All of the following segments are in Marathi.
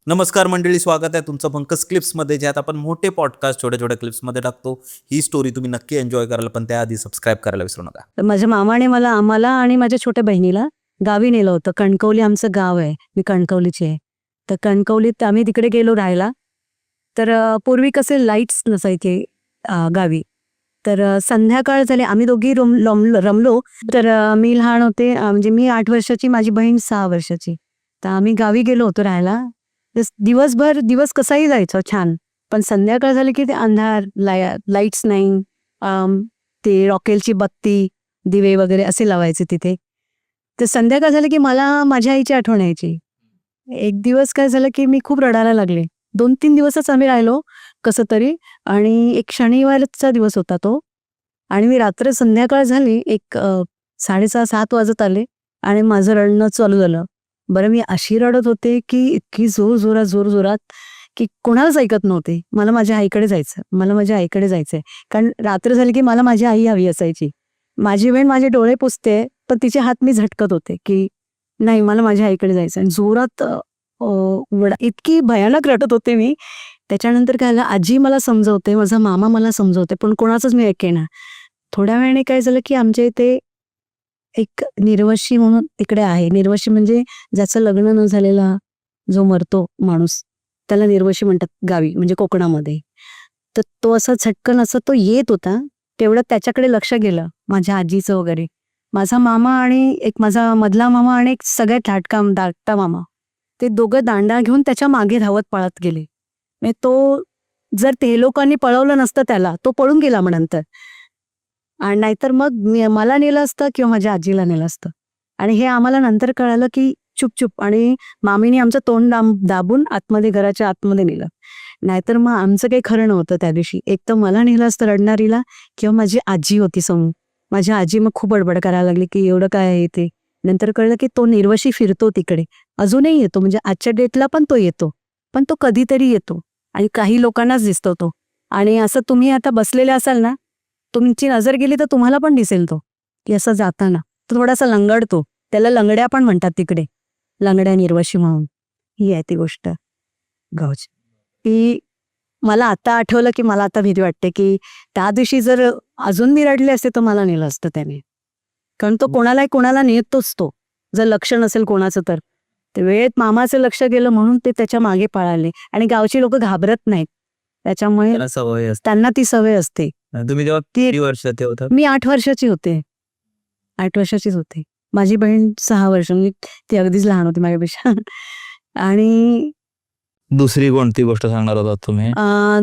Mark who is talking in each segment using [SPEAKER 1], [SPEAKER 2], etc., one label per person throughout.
[SPEAKER 1] नमस्कार मंडळी, स्वागत आहे तुमचं पंकज क्लिप्समध्ये, ज्यात आपण मोठे पॉडकास्ट छोट्या छोट्या क्लिप्समध्ये टाकतो. ही स्टोरी तुम्ही नक्की एन्जॉय कराल, पण त्याआधी सबस्क्राईब करायला विसरू नका.
[SPEAKER 2] तर माझ्या मामाने आम्हाला आणि माझ्या छोट्या बहिणीला गावी नेलं होतं. कणकवली आमचं गाव आहे, मी कणकवलीची आहे. तर कणकवलीत आम्ही तिकडे गेलो राहायला. तर पूर्वी कसे लाईट्स नसायचे गावी. तर संध्याकाळ झाली, आम्ही दोघी रमलो. तर मी लहान होते, म्हणजे मी 8 वर्षाची, माझी बहीण 6 वर्षाची. तर आम्ही गावी गेलो होतो राहायला. दिवसभर दिवस कसाही जायचा छान, पण संध्याकाळ झाली की ते अंधार, लाईट्स नाही. ते रॉकेलची बत्ती, दिवे वगैरे असे लावायचे तिथे. तर संध्याकाळ झालं की मला माझ्या आईची आठवण यायची. एक दिवस काय झालं की मी खूप रडायला लागले. 2-3 दिवसच आम्ही राहिलो कसं तरी, आणि एक शनिवारचा दिवस होता तो. आणि मी रात्र संध्याकाळ झाली, एक 6:30-7 वाजत आले आणि माझं रडणं चालू झालं. बरं, मी अशी रडत होते की इतकी जोरजोरात की कोणालाच ऐकत नव्हते. मला माझ्या आईकडे जायचंय. कारण रात्र झाली की मला माझी आई हवी असायची. माझी बहीण माझे डोळे पुसते, पण तिचे हात मी झटकत होते की नाही, मला माझ्या आईकडे जायचं. आणि जोरात इतकी भयानक रडत होते मी. त्याच्यानंतर काय झालं, आजी मला समजवते, माझा मामा मला समजवते, पण कोणाचंच मी ऐकेना. थोड्या वेळाने काय झालं की आमच्या इथे एक निर्वशी म्हणून इकडे आहे. निर्वशी म्हणजे ज्याचं लग्न न झालेला जो मरतो माणूस, त्याला निर्वशी म्हणतात गावी, म्हणजे कोकणामध्ये. तर तो असा झटकन असं तो येत होता. तेवढं त्याच्याकडे लक्ष गेलं, माझ्या आजीचं वगैरे. माझा मामा आणि एक माझा मधला मामा आणि एक सगळ्यात धाकटा मामा, ते दोघं दांडा घेऊन त्याच्या मागे धावत पळत गेले. म्हणजे तो, जर ते लोकांनी पळवलं नसतं त्याला, तो पळून गेला मग नंतर. आणि नाहीतर मग मला नेलं असतं किंवा माझ्या आजीला नेलं असतं. आणि हे आम्हाला नंतर कळालं की चुपचुप, आणि मामीने आमचं तोंड दाबून आतमध्ये, घराच्या आतमध्ये नेलं. नाहीतर मग आमचं काही खरं नव्हतं त्या दिवशी. एक तर मला नेलं असतं रडणारीला, किंवा माझी आजी होती समोर. माझी आजी मग खूप बडबड करायला लागली की एवढं काय आहे ते. नंतर कळलं की तो निर्वशी फिरतो तिकडे, अजूनही येतो, म्हणजे आजच्या डेटला पण तो येतो, पण तो कधीतरी येतो आणि काही लोकांनाच दिसतो तो. आणि असं तुम्ही आता बसलेले असाल ना, तुमची नजर गेली तर तुम्हाला पण दिसेल तो, की असं जाताना तो थोडासा लंगडतो. त्याला लंगड्या पण म्हणतात तिकडे, लंगड्या निर्वशी म्हणून. ही आहे ती गोष्ट गावची. ती मला आता आठवलं की मला आता भीती वाटते की त्या दिवशी जर अजून मी रडले असते तर मला नेलं असतं त्याने. कारण तो कोणाला नेतोच तो, जर लक्ष नसेल कोणाचं तर. ते वेळेत मामाचं लक्ष गेलं म्हणून ते त्याच्या मागे पळाले. आणि गावची लोक घाबरत नाहीत, त्याच्यामुळे त्यांना ती सवय असते.
[SPEAKER 1] तुम्ही तेव्हा किती वर्षाचे होता?
[SPEAKER 2] मी 8 वर्षाची होते. 8 वर्षाचीच होते. माझी बहीण 6 वर्ष, म्हणजे ती अगदीच लहान होती माझ्यापेक्षा. आणि
[SPEAKER 1] दुसरी कोणती गोष्ट सांगणार होता तुम्ही?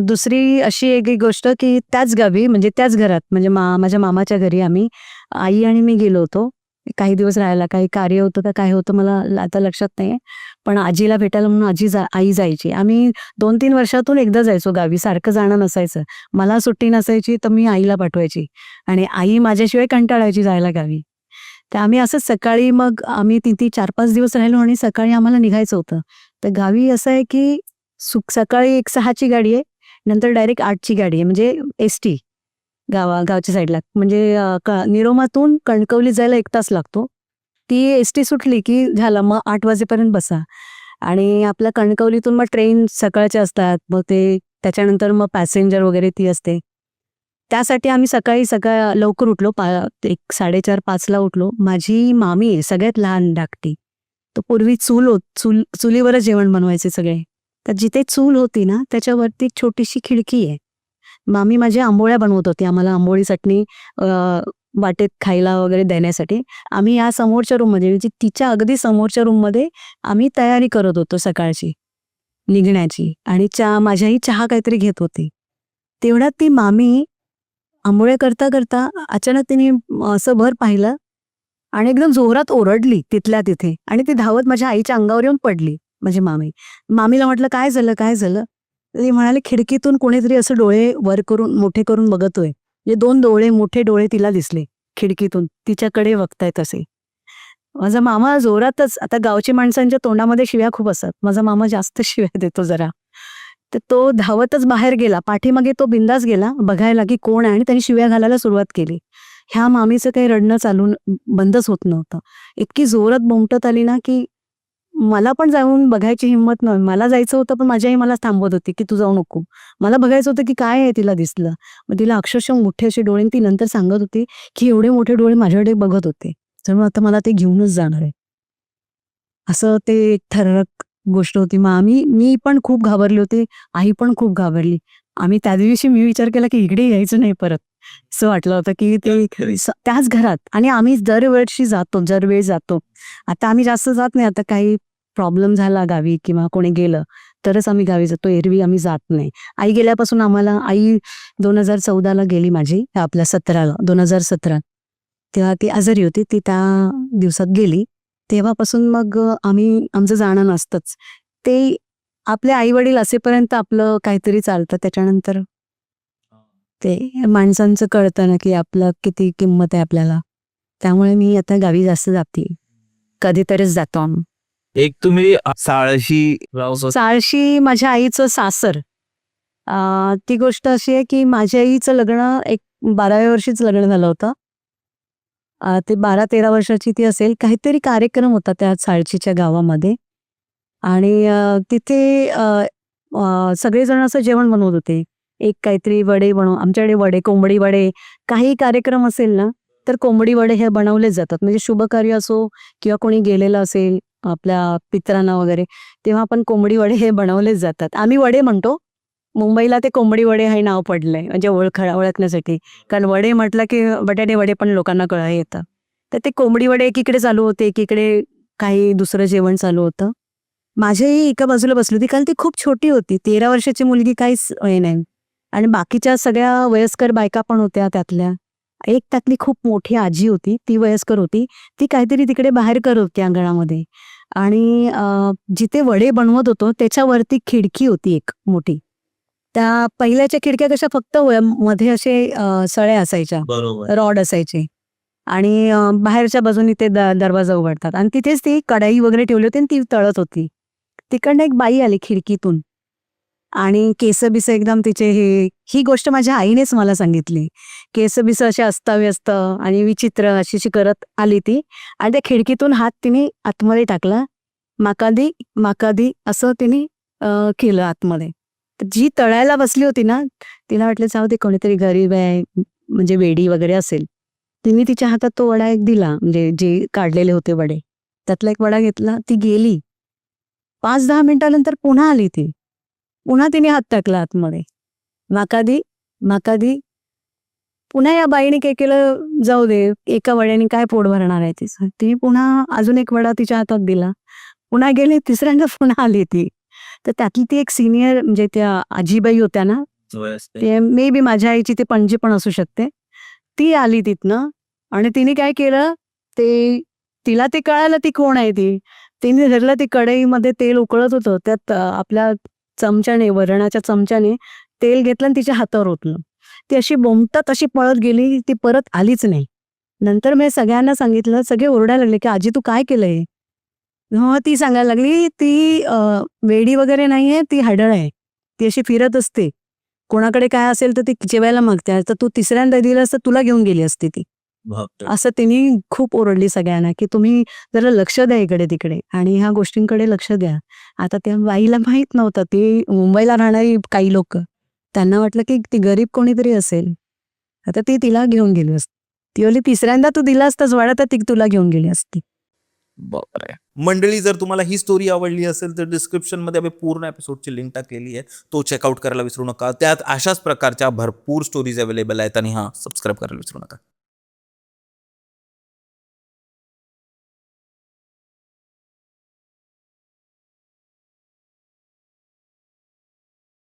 [SPEAKER 2] दुसरी अशी एक गोष्ट की त्याच गावी, म्हणजे त्याच घरात, म्हणजे माझ्या मामाच्या घरी आम्ही, आई आणि मी गेलो होतो काही दिवस राहायला. काही कार्य होतं का काय होतं मला आता लक्षात नाहीये, पण आजीला भेटायला म्हणून आई जायची. आम्ही 2-3 वर्षातून एकदा जायचो गावी, सारखं जाणं नसायचं. मला सुट्टी नसायची तर मी आईला पाठवायची, आणि आई माझ्याशिवाय कंटाळायची जायला गावी. तर आम्ही असंच सकाळी, मग आम्ही तिथे 4-5 दिवस राहिलो आणि सकाळी आम्हाला निघायचं होतं. तर गावी असं आहे की सकाळी एक 6ची गाडी आहे, नंतर डायरेक्ट 8ची गाडी आहे, म्हणजे एसटी. गावच्या साईडला, म्हणजे निरोमातून कणकवली जायला 1 तास लागतो. ती एसटी सुटली की झालं, मग 8 वाजेपर्यंत बसा. आणि आपल्या कणकवलीतून मग ट्रेन सकाळच्या असतात, मग ते त्याच्यानंतर मग पॅसेंजर वगैरे ती असते. त्यासाठी आम्ही सकाळी लवकर उठलो, एक 4:30-5ला उठलो. माझी मामी आहे सगळ्यात लहान धाकटी. तर पूर्वी चुलीवरच जेवण बनवायचे सगळे. तर जिथे चूल होती ना, त्याच्यावरती छोटीशी खिडकी आहे. मामी माझी आंबोळ्या बनवत होती, आम्हाला आंबोळी चटणी वाटेत खायला वगैरे देण्यासाठी. आम्ही या समोरच्या रूममध्ये, म्हणजे तिच्या अगदी समोरच्या रूममध्ये आम्ही तयारी करत होतो सकाळची निघण्याची. आणि माझ्याही चहा काहीतरी घेत होती. तेवढ्यात ती मामी आंबोळ्या करता करता अचानक तिने असं भर पाहिलं आणि एकदम जोरात ओरडली तिथल्या तिथे, आणि ती धावत माझ्या आईच्या अंगावर येऊन पडली. म्हणजे मामीला म्हटलं काय झालं काय झालं. ती म्हणाले खिडकीतून कोणीतरी असं डोळे वर करून मोठे करून बघतोय. म्हणजे 2 मोठे डोळे तिला दिसले खिडकीतून, तिच्याकडे बघतायत असे. माझा मामा जोरातच, आता गावची माणसांच्या तोंडामध्ये शिव्या खूप असतात, माझा मामा जास्त शिव्या देतो जरा. तर तो धावतच बाहेर गेला, पाठीमागे तो बिंदास गेला बघायला की कोण आहे, आणि त्यांनी शिव्या घालायला सुरुवात केली. ह्या मामीचं काही रडणं बंदच होत नव्हतं. इतकी जोरात बोंबटत आली ना की मला पण जाऊन बघायची हिंमत नव्हती. मला जायचं होतं, पण माझी आई मला थांबवत होती, की "तू जाऊ नको." मला बघायचं होतं, की काय आहे तिला दिसलं. मग तिला अक्षरशः मोठे असे डोळे आणि ती नंतर सांगत होती, की एवढे मोठे डोळे माझ्याकडे बघत होते. तर मग आता मला ते घेऊनच जाणार आहे. असं ते एक थरारक गोष्ट होती. मग मी पण खूप घाबरले होते. आई पण खूप घाबरली. आम्ही त्या दिवशी मी विचार केला, की इकडे यायचं नाही परत. असं वाटलं होतं, की ते त्याच घरात आणि आम्ही दरवर्षी जातो, दरवेळी जातो. आता आम्ही जास्त जात नाही. आता काही प्रॉब्लेम झाला गावी किंवा कोणी गेलं, तरच आम्ही गावी जातो. एरवी आम्ही जात नाही. आई गेल्यापासून आई 2014 ला गेली माझी, आपल्या 2017 तेव्हा ती आजारी होती. ती त्या दिवसात गेली. तेव्हापासून मग आमचं जाणं नसतंच. ते आपले आई-वडील असेपर्यंत आपलं काहीतरी चालतं. त्याच्यानंतर ते माणसांचं कळतं ना, की आपलं किती किंमत आहे आपल्याला. त्यामुळे मी आता गावी जास्त जाते. कधीतरीच जातो आम्ही.
[SPEAKER 1] एक तुम्ही साळशी
[SPEAKER 2] साळशी माझ्या आईचं सासर. ती गोष्ट अशी आहे, की माझ्या आईचं लग्न एक 12व्या वर्षीच लग्न झालं होतं. ते 12-13 वर्षाची ती असेल. काहीतरी कार्यक्रम होता त्या साळशीच्या गावामध्ये आणि तिथे सगळेजण असं जेवण बनवत होते. एक काहीतरी वडे आमच्याकडे वडे, कोंबडी वडे, काही कार्यक्रम असेल ना, तर कोंबडी वडे हे बनवलेच जातात. म्हणजे शुभकार्य असो किंवा कोणी गेलेलं असेल आपल्या पित्रांना वगैरे, तेव्हा पण कोंबडी वडे हे बनवलेच जातात. आम्ही वडे म्हणतो. मुंबईला ते कोंबडी वडे हे नाव पडलंय म्हणजे ओळखण्यासाठी. कारण वडे म्हटलं की बटाटे वडे पण लोकांना येतं. तर ते कोंबडी वडे एकीकडे चालू होते, एकीकडे काही दुसरं जेवण चालू होतं. माझी आई एका बाजूला बसली होती कारण ती खूप छोटी होती. 13 वर्षाची मुलगी काहीच हे नाही. आणि बाकीच्या सगळ्या वयस्कर बायका पण होत्या त्यातल्या. एक त्यातली खूप मोठी आजी होती, ती वयस्कर होती. ती काहीतरी तिकडे बाहेर करत होती अंगणामध्ये आणि जिथे वडे बनवत होतो त्याच्यावरती खिडकी होती एक मोठी. त्या पहिल्याच्या खिडक्या कशा फक्त मध्ये असे सळ्या असायच्या,
[SPEAKER 1] बरोबर.
[SPEAKER 2] रॉड असायचे आणि बाहेरच्या बाजूनी ते दरवाजा उघडतात आणि तिथेच ती कढाई वगैरे ठेवली होती आणि ती तळत होती. तिकडनं एक बाई आली खिडकीतून आणि केस-बिस एकदम तिचे ही गोष्ट माझ्या आईनेच मला सांगितली. केस-बिस असे अस्ताव्यस्त आणि विचित्र अशी करत आली ती आणि त्या खिडकीतून हात तिने आतमध्ये टाकला. माका दी असं तिने केलं आतमध्ये. तर जी तळायला बसली होती ना, तिला वाटलं जाऊ दे कोणीतरी गरीब आहे, म्हणजे वेडी वगैरे असेल. तिने तिच्या हातात तो वडा एक दिला, म्हणजे जे काढलेले होते वडे. त्यातला एक वडा घेतला, ती गेली. 5-10 मिनिटानंतर पुन्हा आली ती. पुन्हा तिने हात टाकला आतमध्ये. माका दी. पुन्हा या बाईने काय केलं, जाऊ दे, एका वड्याने काय पोट भरणार आहे तिचं. तिने पुन्हा अजून एक वडा तिच्या हातात दिला. पुन्हा गेली, तिसऱ्यांदा पुन्हा आली ती. तर त्यातली ती एक सीनियर म्हणजे त्या आजीबाई होत्या ना, ते मे बी माझ्या आईची ती पणजी पण असू शकते. ती आली तिथनं आणि तिने काय केलं, तिला ते कळालं ती कोण आहे ती. तिने धरलं ती कढईमध्ये तेल उकळत होतं. त्यात आपल्या चमच्याने, वरणाच्या चमच्याने तेल घेतलं आणि तिच्या हातावर ओतलं. ती अशी बोंबटत अशी पळत गेली, ती परत आलीच नाही. नंतर मी सगळ्यांना सांगितलं, सगळे ओरडायला लागले, की "आजी तू काय केलंय?" मग ती सांगायला लागली, "ती वेडी वगैरे नाहीये, ती हडळ आहे. ती अशी फिरत असते. कोणाकडे काय असेल तर ती जेवायला मागते. तर तू तिसऱ्यांदा दिलंस तर तुला घेऊन गेली असती ती." असं तिने खूप ओरडली सगळ्यांना, की तुम्ही जरा लक्ष द्या इकडे-तिकडे आणि ह्या गोष्टींकडे लक्ष द्या. आता त्या बाईला माहीत नव्हतं, ती मुंबईला राहणारी काही लोकं. त्यांना वाटलं, की ती गरीब कोणीतरी असेल. आता ती तिला घेऊन गेली असती. ती बोलली, "तिसऱ्यांदा तू दिला असतास वडा तर ती तुला घेऊन गेली असती."
[SPEAKER 1] बापरे. मंडळी, जर तुम्हाला ही स्टोरी आवडली असेल तर डिस्क्रिप्शनमध्ये आम्ही पूर्ण एपिसोडची लिंक टाकलेली आहे. तो चेकआउट करायला विसरू नका. त्यात अशाच प्रकारच्या भरपूर स्टोरीज अवेलेबल आहेत आणि सबस्क्राईब करायला विसरू नका.